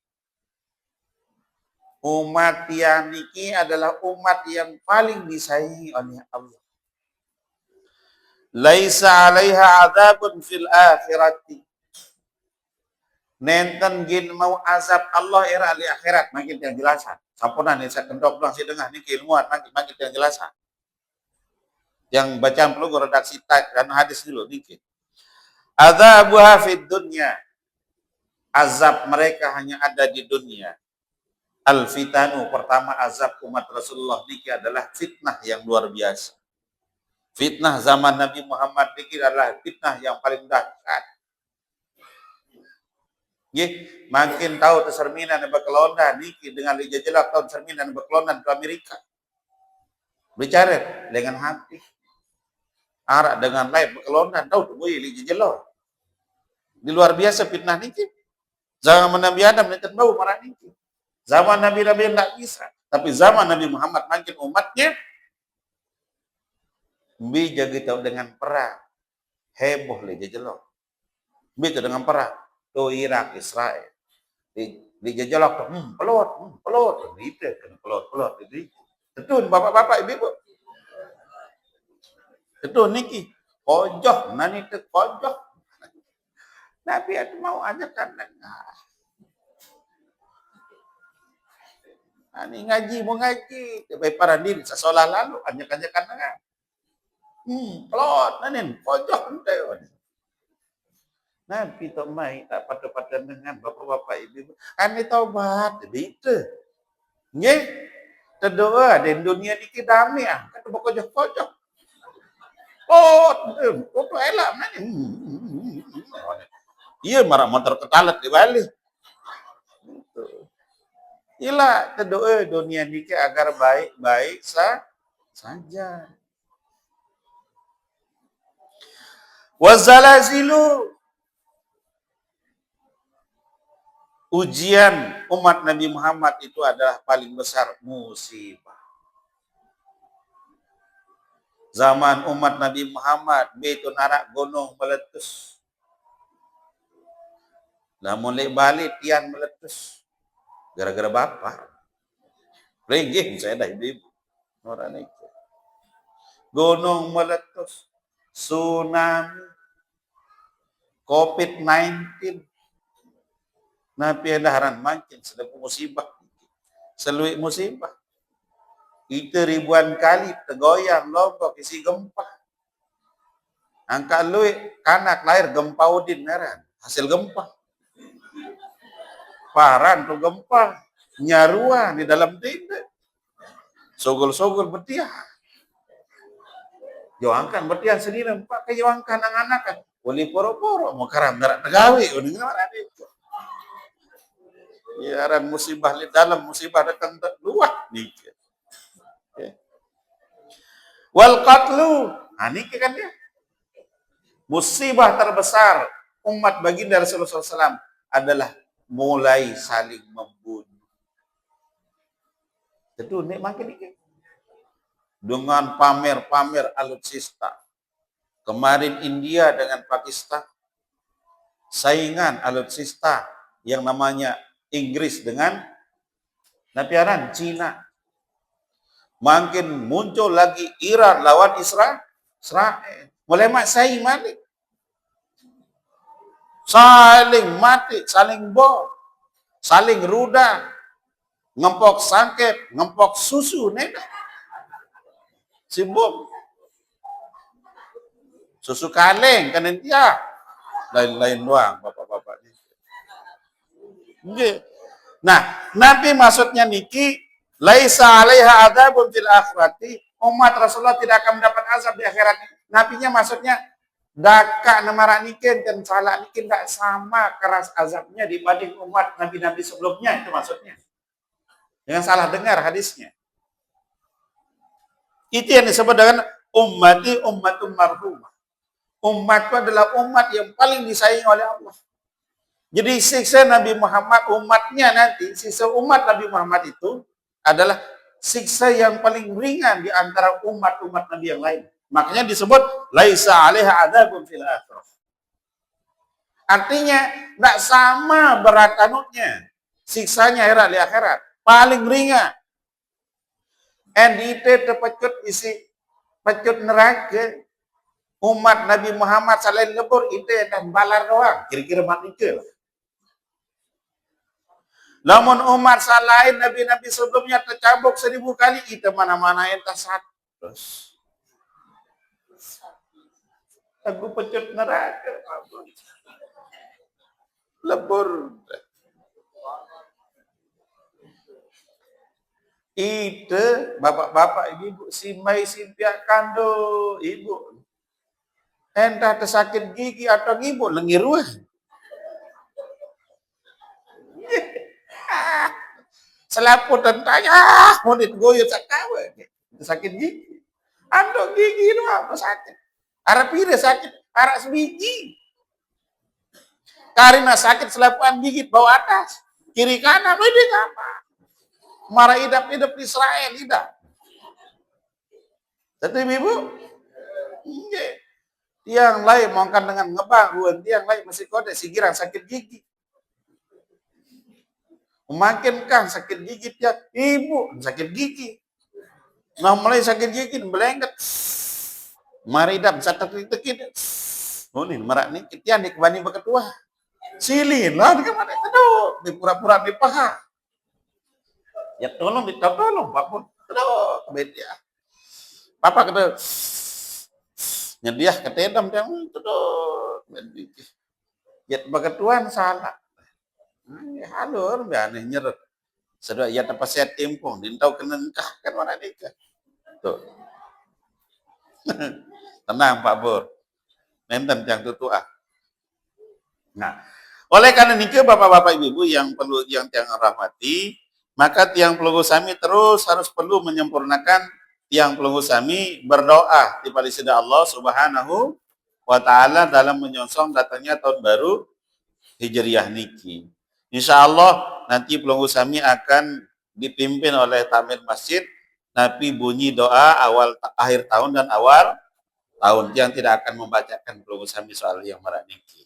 Umat yang niki adalah umat yang paling disayangi oleh Allah. Laisa 'alaiha 'adzabun fil akhirati. Nenten gin mau azab Allah era di akhirat makin yang jelasan. Sampunan ni saya kendok doang si dengah ni keilmuan makin yang jelasan. Yang bacaan perlu redaksi dan hadis dulu niki. Adzabuha fid dunya. Azab mereka hanya ada di dunia. Al-fitanu, pertama azab umat Rasulullah niki adalah fitnah yang luar biasa. Fitnah zaman Nabi Muhammad niki adalah fitnah yang paling dahsyat. Makin tahu terserminan yang berkelondan niki dengan lijajelak tahun serminan yang berkelondan ke Amerika. Bicara dengan hati. Arak dengan lain berkelondan tahu tuh lijajelak. Di luar biasa fitnah niki. Zaman Nabi Adam nenten bau marah niki. Zaman Nabi-Nabi tidak bisa. Tapi zaman Nabi Muhammad makin umatnya bija tahu dengan perang. Heboh le jejelok. Bija dengan perang. Tuh Irak, Israel. Di jejelok pelot. Itu kan pelot. Itu bapak-bapak ibu. Itu niki. Kojoh, nani itu kojoh. Nabi itu mau ajakan dengar. Ani ngaji mau ngaji, baik para diri sesolah lalu anjak-anjakan dengar. Pelot nanin pojok ente. Nabi tu mai tak pada dengan bapak-bapak ibu. Ani taubat begitu. Nggih. Terdoa di dunia ni damai ah. Kata pojok-pojok. Pelot, foto elak nanin. Iya marah motor ketalat di Bali. Ila terdoa dunia ni agar baik-baik saja. Wazalazilu, ujian umat Nabi Muhammad itu adalah paling besar musibah. Zaman umat Nabi Muhammad betun arak gunung meletus. Namun lek balik tian meletus. Gara-gara bapak. Ringgih saya dah ibu. Orang itu. Gunung meletus. Tsunami. COVID-19. Nabi edaran makin sedang musibah. Seluik musibah. Itu ribuan kali tergoyang lombok isi gempa. Angka luik kanak lahir gempa udin neran. Hasil gempa. Paran tuh gempa. Nyarua di dalam tindak. Sogol-sogol betiah. Jawangkan betiah sendiri pakai jawangkan anak-anak kan. Wali poro-poro mau karam darat tegawe udah ngara itu. Ya ran musibah di dalam musibah datang luar nih. Wal qatlu. Ini kan dia. Musibah terbesar umat baginda Rasulullah SAW adalah mulai saling membunuh. Itu nek makin ini. Dengan pamer-pamer alutsista. Kemarin India dengan Pakistan. Saingan alutsista yang namanya Inggris dengan napiaran Cina. Makin muncul lagi Iran lawan Israel. Mulai mak saing mati. Saling mati, saling bom, saling rudal, ngempok sangket, ngempok susu, nena. Si bom. Susu kaleng, kan dia. Lain-lain doang, bapak-bapak ini. Nah, Nabi maksudnya niki, laisa alaiha adzabun fil akhirati, umat Rasulullah tidak akan mendapat azab di akhirat. Nabinya maksudnya daka namara nikin dan salah nikin tidak sama keras azabnya dibanding umat nabi-nabi sebelumnya, itu maksudnya. Jangan salah dengar hadisnya. Itu yang disebut dengan ummati ummatum marhumah. Umatku adalah umat yang paling disayangi oleh Allah. Jadi siksa Nabi Muhammad umatnya nanti, siksa umat Nabi Muhammad itu adalah siksa yang paling ringan di antara umat-umat Nabi yang lain. Makanya disebut laisa 'alaiha adzabun fil akhirah. Artinya tidak sama berat anunya, siksanya di akhirat, paling ringan. Endite tepecut isi pecut neraka umat Nabi Muhammad selain lebur ite dan balar doang, kira-kira maknike lah. Namun umat selain nabi-nabi sebelumnya tercambuk 1000 kali, kita mana-mana entah satu. Aku pecut neraka, lebur. Ite bapak-bapak ibu simai simpiak kando ibu. Entah tersakit gigi atau ibu lengiruah. Selaput tentanya, monit goyo sakawe. Sakit gigi. Ando gigi itu apa sakit? Arah pire sakit, arah sebiji. Karena sakit selapuan gigit bawah atas. Kiri kanan, ini apa? Marah idap-idap Israel, tidak. Tapi ibu, tiang lain mongkan dengan ngebangun, tiang lain masih kode sigiran sakit gigi. Makin kan sakit gigi ya, ibu sakit gigi. Nah mulai sakit gigi belengket. Maridam satak tekit. Oh nih merak nih kitian di kebani beketua. Silin lah di kemana itu? Di pura-pura di paha. Ya tolong Pak Pun. Aduh, kebedia. Papa kata nyediah ketedam dia tuh. Ya beketuan salah. Halur aneh nyeret. Sedang ia tempat saya tempong, dintau kena nikah kan mana nikah. Tuh. Tenang Pak Bur. Nenten yang tutua. Nah, oleh karena nikah bapak-bapak ibu yang perlu yang rahmati, maka tiang pelunggu sami terus harus perlu menyempurnakan tiang pelunggu sami berdoa kepada sida Allah Subhanahu wa taala dalam menyongsong datangnya tahun baru Hijriah niki. Insya Allah nanti pelunggu sami akan dipimpin oleh takmir masjid, Nabi bunyi doa awal akhir tahun dan awal tahun yang tidak akan membacakan pelunggu sami soal yang merak niki.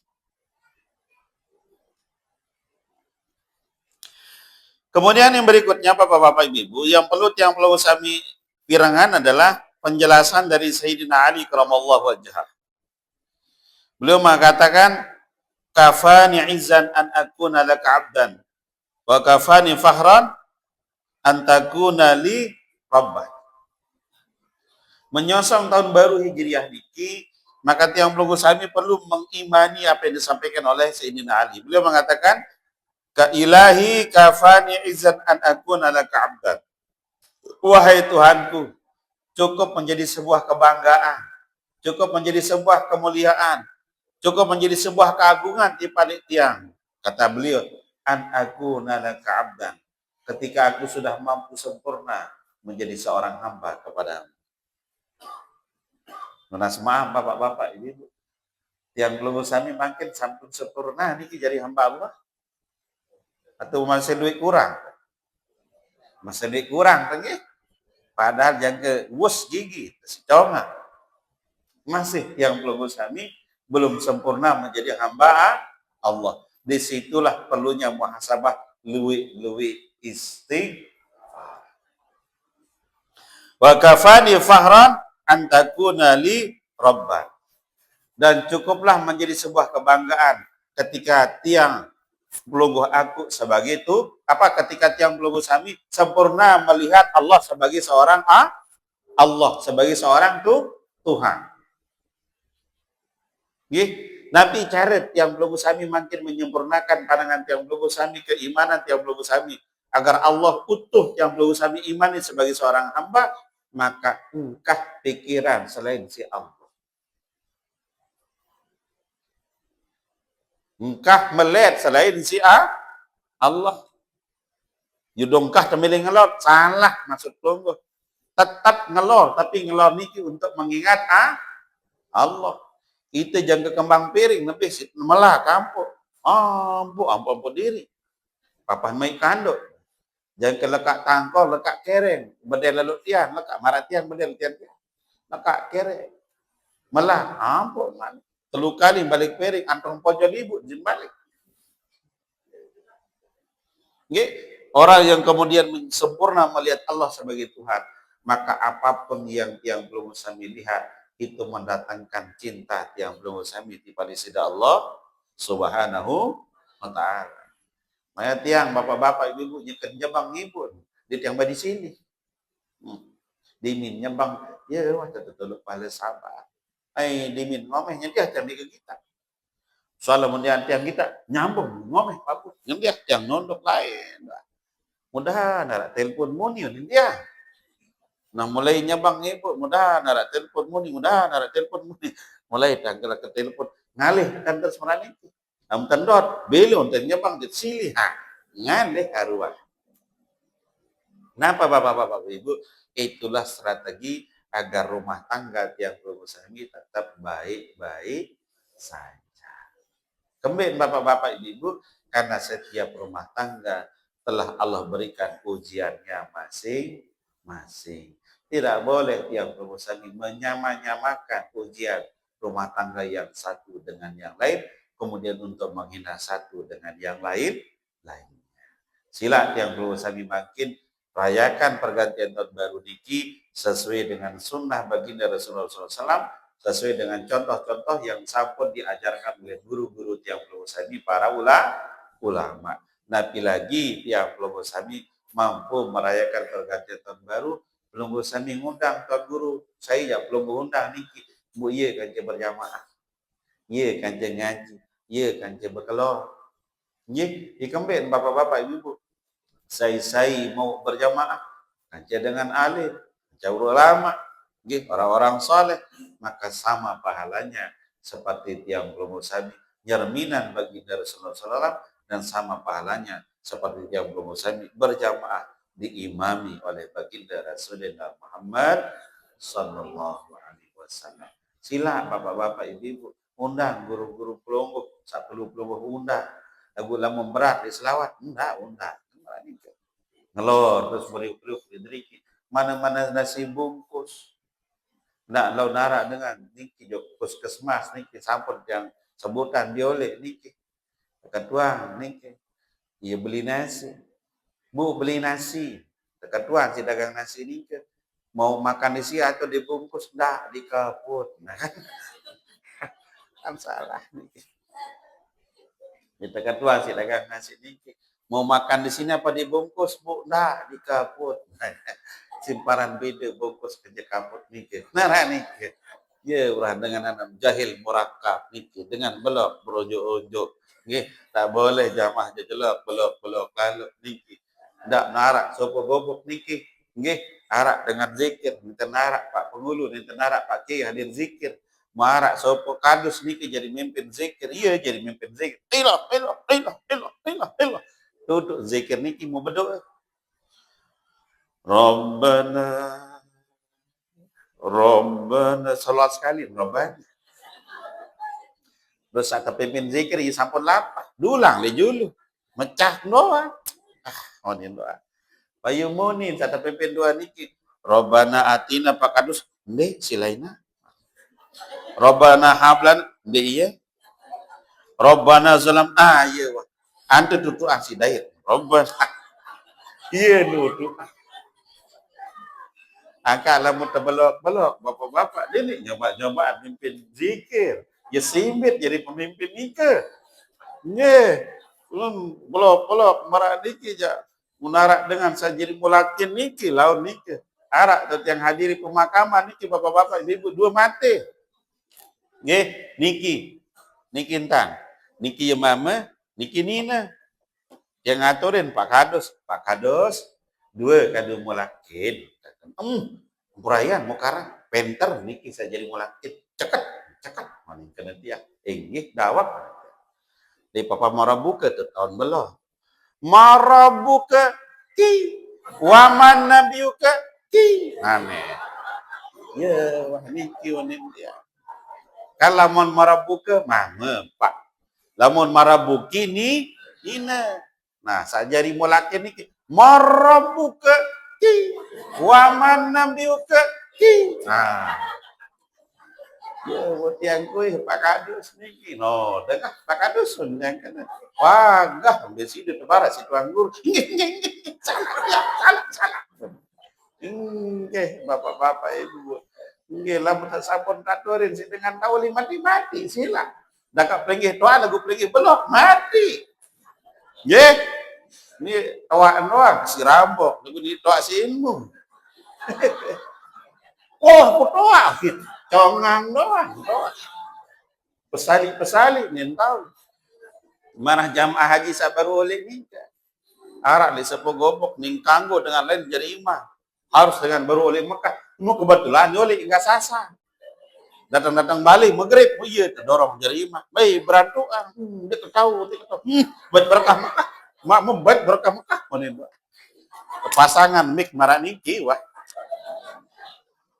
Kemudian yang berikutnya Bapak-bapak Ibu, yang perlu tiang pelunggu sami pirangan adalah penjelasan dari Sayyidina Ali karramallahu wajhah. Beliau mengatakan, kafani izzan an akuna laka abdan wa kafani fahran an takuna li rabbah. Menyongsong tahun baru Hijriah niki, maka tiang pelunggu sami perlu mengimani apa yang disampaikan oleh Sayyidina Ali. Beliau mengatakan, ka ilahi kafani izzan an akuna laka abdan Wahai Tuhanku, cukup menjadi sebuah kebanggaan, cukup menjadi sebuah kemuliaan, cukup menjadi sebuah keagungan di balik tiang. Kata beliau, an aku nalaka abdan. Ketika aku sudah mampu sempurna menjadi seorang hamba kepadamu. Menas maaf bapak-bapak, ibu-ibu. Tiang belum sami makin sampun sempurna niki jadi hamba Allah. Atau masih duit kurang? Masih duit kurang, tengi. Padahal jaga wus gigi, seconga. Masih yang belum sami belum sempurna menjadi hamba Allah. Disitulah perlunya muhasabah luwi istighfar. Wa kafani fahran an takuna li rabban. Dan cukuplah menjadi sebuah kebanggaan ketika tiang pelungguh aku sebagai itu ketika tiang pelungguh sami sempurna melihat Allah sebagai seorang Allah sebagai seorang Tuhan. Nggih, Nabi caret tiang pelungguh sami makin menyempurnakan pandangan tiang pelungguh sami, keimanan tiang pelungguh sami agar Allah utuh tiang pelungguh sami imani sebagai seorang hamba, maka engkah pikiran selain si Allah. Engkah melihat selain si Allah. Yudongkah temili ngelor, salah maksud pelungguh. Tetap ngelor, tapi ngelor niki untuk mengingat Allah. Itu jangan kembang piring, lebih melah kampung. Ampu diri. Papa mai kanduk. Jangan kelekak tangkol, lekak kereng. Bedel lalu tian, lekak maratian, bedel tian. Lekak kereng. Melah, ampun man. Telu kali balik piring, antong pojol ibu, jin balik. Nggih, orang yang kemudian sempurna melihat Allah sebagai Tuhan, maka apapun yang belum sami lihat itu mendatangkan cinta yang belum sami pada sida Allah Subhanahu wa taala. Maya tiang bapak-bapak ibu-ibu nyekel jebang ngipun di tiang di sini. Dimin nyembang ya wah tetuluk pale sabar. Dimin ngomehnya dia tiang di kita. Soalnya kemudian tiang kita nyambung ngomeh papun. Yang dia tiang nondok lain. Mudah nara telepon muni dia. Nah mulai nyambang ibu, mudah nara telepon muni, mulai tanggal ke telepon ngalih kan terus merani. Am tendot beli untuk nyambang di sili ngalih arwah. Kenapa bapak-bapak ibu? Itulah strategi agar rumah tangga yang berusaha tetap baik-baik saja. Kemudian bapak-bapak ibu, karena setiap rumah tangga telah Allah berikan ujiannya masing-masing. Tidak boleh yang berusaha menyamakan ujian rumah tangga yang satu dengan yang lain, kemudian untuk menghina satu dengan yang lainnya. Sila yang berusaha makin rayakan pergantian tahun baru niki sesuai dengan sunnah baginda Rasulullah SAW, sesuai dengan contoh-contoh yang sampun diajarkan oleh guru-guru tiang pelosami para ulama. Nabi lagi tiang pelosami mampu merayakan pergantian tahun baru, pelosami ngundang tuan guru, saya ya belum undang niki, bu iya kan berjamaah, iya kan ngaji, iya kan berkelor, iya ikembet bapak-bapak ibu. Saya mau berjamaah kancah dengan alim, jauh ulama, orang-orang soleh, maka sama pahalanya seperti tiang belum sabi nyerminan bagi Rasulullah SAW dan sama pahalanya seperti tiang belum sabi berjamaah diimami oleh baginda Rasulullah Muhammad Sallallahu Alaihi Wasallam. Sila bapak-bapak ibu-ibu undang guru-guru pelungguh, 10 pelungguh undang. Lagu lamun berat di selawat, undang. Ngelor terus beriuk-beriuk didriki mana-mana nasi bungkus nak lau nara dengan niki jok puskesmas niki sampun yang sebutan biolek niki ketua niki iya beli nasi bu beli nasi ketua si dagang nasi niki mau makan di sini atau dibungkus dah dikaput nah kan salah niki kita ketua si dagang nasi niki mau makan di sini apa dibungkus bu? Nah dikaput. Simparan beda bungkus kerja kaput nih. Nah nih. Ya ulah dengan anak jahil murakab nih dengan belok berojo-ojo. Nggih, tak boleh jamaah jejelok belok lalu nih. Ndak narak sopo bobok niki. Nggih, arak dengan zikir, ninten arak Pak Pengulu, ninten arak Pak Kiai hadir zikir. Marak sopo kadus niki jadi mimpin zikir, iya jadi mimpin zikir. Ilah, ilah, ilah, ilah, ilah, ilah. Duduk zikir niki mau berdoa. Rabbana, Rabbana, salat sekali, Rabbana. Terus saat pimpin zikir, ya sampun lapar. Dulang le julu. Mecah doa. Onin doa. Bayu munin saat pimpin doa niki. Rabbana atina pakadus. Nde silaina. Rabbana hablan. Nde iya. Rabbana zalam. Iya wah. Ante tutu aksi dair. Rabbana. Iya nutu. Angka lamun tebelok-belok. Bapak-bapak. Ini nyoba-nyoba pimpin zikir. Ya simbit jadi pemimpin nika. Nye, belok marak niki ja. Munarak dengan sajiri mulakin niki laun niki. Arak yang hadiri pemakaman niki bapak-bapak ibu dua mati. Nggih, niki intan. Niki ya mama, niki nina. Yang ngaturin Pak Kados, dua kado mulakin. Purayan mau karang, penter niki sajiri mulakin. Ceket. Mana kena dia. Nggih, dawat. Di papa marabuka tu tahun belah. Marabuka ki. Waman nabiuka ki. Amin. Ya, wah niki wanin dia. Kan lamun marabuka mama pak. Lamun marabuki ni ina. Nah, sajari mulakin niki. Marabuka ki. Waman nabiuka ki. Nah. Ya, buat yang kuih Pak Kadus niki. No, dengar Pak Kadus yang kena. Wagah, ambil sini tebarak si tuan guru. Salah. Bapak-bapak ibu. Lamun tak sampun katurin si dengan tahu mati sila. Dak plenggih toa lagu plenggih belok mati. Nggih. Ini tawaan doang si rambok, lagu ni toa si ilmu. Oh, toa gitu. Congang doang. Pesali nintau. Mana jamaah haji sabar oleh nika. Arak di sepo gobok ning kanggo dengan lain jerima. Harus dengan baru oleh Mekah. Mau kebetulan oleh enggak sasa. Datang balik maghrib, oh iya dorong jerima. Baik berantuan. Dia tahu. Buat berkah Mekah. Mak membuat berkah Mekah monin. Pasangan mik maraniki wah.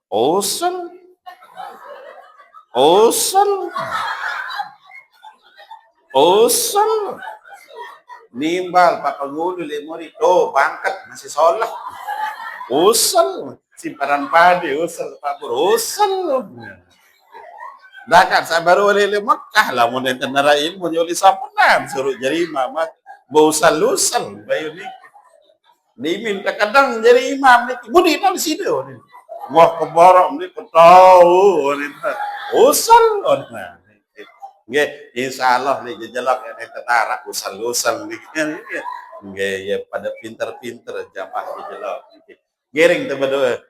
Osel. Nimbal Pak Pengulu lemuri to bangkat masih sholat. Osel simpanan padi osel Pak Bur osel. Dakan sabar oleh Mekah lah mun enten nara ilmu nyoli sampunan suruh jarima mah bosal lusel bayu ni. Diminta kadang jadi imam ni budi nang sido ni. Wah keborok ni ketau ni. Osel ona. Nggih, insyaallah nih jejelok yang tenara usal-usal nih. Nggih, ya pada pinter-pinter jamaah jejelok. Giring teu berdoa.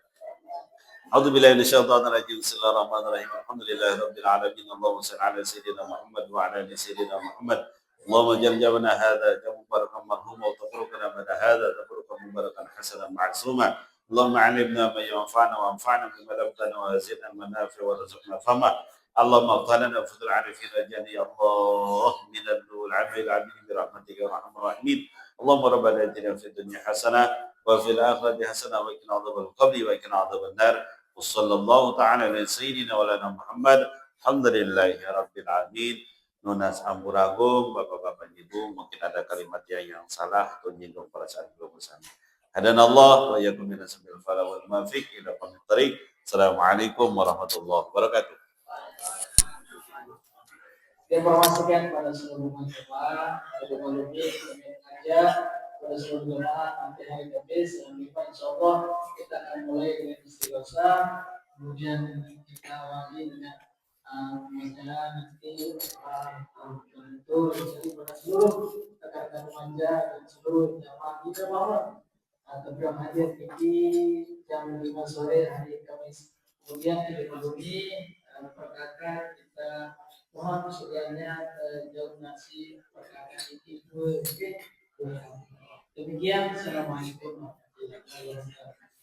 A'udzubillahi minasyaitonir rajim. Bismillahirrahmanirrahim. Alhamdulillahirabbil alamin. Allahumma shalli ala sayyidina Muhammad wa ala ali sayyidina Muhammad. Allahumma jal jamana hadza jamu barakan marhuma wa tafarruqana ba'da hadza tafarruqan mubarakan hasanan ma'suma. Allahumma 'allimna ma yanfa'una wa anfa'na bima 'allamtana wa zidna manafi' wa rizqna fahma. اللهم اغفر لنا وفضل العارفين اجل يا الله من العبد العبيد برحمتك يا ارحم الراحمين اللهم ربنا اتنا في الدنيا حسنه وفي الاخره حسنه وقنا عذاب القبر وقنا عذاب النار وصلى الله تعالى على سيدنا ولنا محمد الحمد لله رب العالمين. Nunas Ampuragung, bapak-bapak ibu, mungkin ada kalimat yang salah atau nyinggung perasaan belum bersama. Hadanallah wa yakum minas sabil fala wal mafiq ila qamit tariq. Assalamualaikum warahmatullahi wabarakatuh. Informasikan pada seluruh jemaah, pada alumni, aja pada seluruh jemaah nanti hari Kamis yang lima insyaallah kita akan mulai dengan istighosa, kemudian kita awali dengan membaca nanti itu jadi pada seluruh rekan-rekan remaja dan seluruh jemaah kita bahwa program hadir ini jam 5 sore hari Kamis. Kemudian di alumni perkataan kita mohon kesediaannya jauh nasi perkataan itu demikian. Assalamualaikum warahmatullahi wabarakatuh.